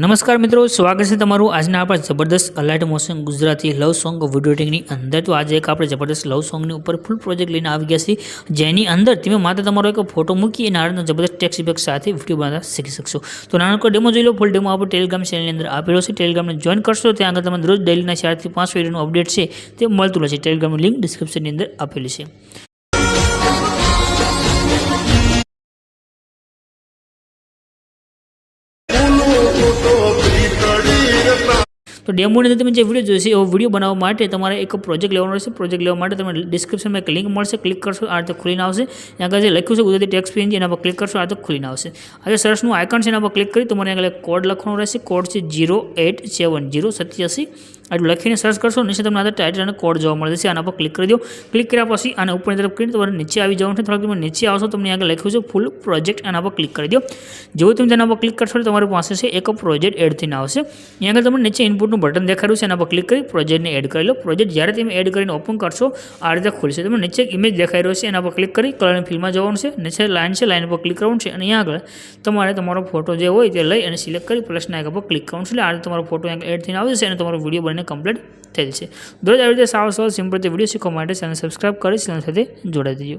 નમસ્કાર મિત્રો, સ્વાગત છે તમારું આજના આપણા જબરદસ્ત Alight Motion Gujarati love song video ટેકની અંદર। તો આજે એક આપણે જબરદસ્ત લવ સોંગની ઉપર ફૂલ પ્રોજેક્ટ લઈને આવી ગયા છીએ, જેની અંદર તમે માત્ર તમારો એક ફોટો મૂકી અને આ જબરદસ્ત ટેક્સ્ટ ઇફેક્ટ સાથે વિડીયો બનાવતા શીખી શકશો। તો નાનો ડેમો જોઈ લો। ફૂલ ડેમો આપણે ટેલિગ્રામ ચેનલની અંદર આપેલો છે। ટેલિગ્રામને જોઈન કરશો ત્યાં આગળ તમને રોજ ડેલીના 4 થી 5 વિડીયોનું અપડેટ છે તે મળતું રહેશે। ટેલિગ્રામની લિંક ડિસ્ક્રિપ્શનની અંદર આપેલી છે। तो डेमो ने તમે જે વિડિયો જોઈશે એવો વિડિયો બનાવવા માટે તમારે એક પ્રોજેક્ટ લેવાનો રહેશે। પ્રોજેક્ટ લેવા માટે તમને ડિસ્ક્રિપ્શનમાં એક લિંક મળશે, ક્લિક કરશો આ રીતે ખુલીને આવશે। ત્યાં આગળ જે લખ્યું છે ગુજરાતી ટેક્સ્ટ પેજ એના પર ક્લિક કરશો આ રીતે ખુલીને આવશે। આ જે સર્ચનું આઇકન છે એના પર ક્લિક કરી તમારે આગળ એક કોડ લખવાનો રહેશે। કોડ છે 0870787। આટલું લખીને સર્ચ કરશો, નીચે તમને આ ટાઇટલ અને કોડ જોવા મળે છે, આના પર ક્લિક કરી દો। ક્લિક કર્યા પછી આને ઉપરની તરફ કરીને તમારે નીચે આવી જવાનું છે। થોડાક તમે નીચે આવશો તમને આગળ લખ્યું છે ફૂલ પ્રોજેક્ટ, આના પર ક્લિક કરી દો। જેવું તમે તેના પર ક્લિક કરશો તમારી પાસે છે એક પ્રોજેક્ટ એડ થઈને આવશે। અહીંયા આગળ તમને નીચે ઇનપુટનું બટન દેખાડ્યું છે, એના પર ક્લિક કરી પ્રોજેક્ટને એડ કરી લો। પ્રોજેક્ટ જ્યારે તમે એડ કરીને ઓપન કરશો આ રીતે ખુલશે। તમે નીચે એક ઇમેજ દેખાઈ રહ્યો છે, એના પર ક્લિક કરી કલરની ફિલ્ડમાં જવાનું છે। નીચે લાઇન છે, લાઇન પર ક્લિક કરવાનું છે અને અહીંયા આગળ તમારે તમારો ફોટો જે હોય તે લઈ અને સિલેક્ટ કરી પ્લસના આઇકન પર ક્લિક કરવાનું છે। એટલે આ રીતે તમારો ફોટો એડ થઈને આવી જશે અને તમારો વિડીયો બનીને કમ્પ્લીટ થયેલ છે। દરરોજ આવી રીતે સાવ સિમ્પલ રીતે વિડીયો શીખવા માટે ચેનલ સબસ્ક્રાઇબ કરી ચેનલ સાથે જોડાઈ દેજો।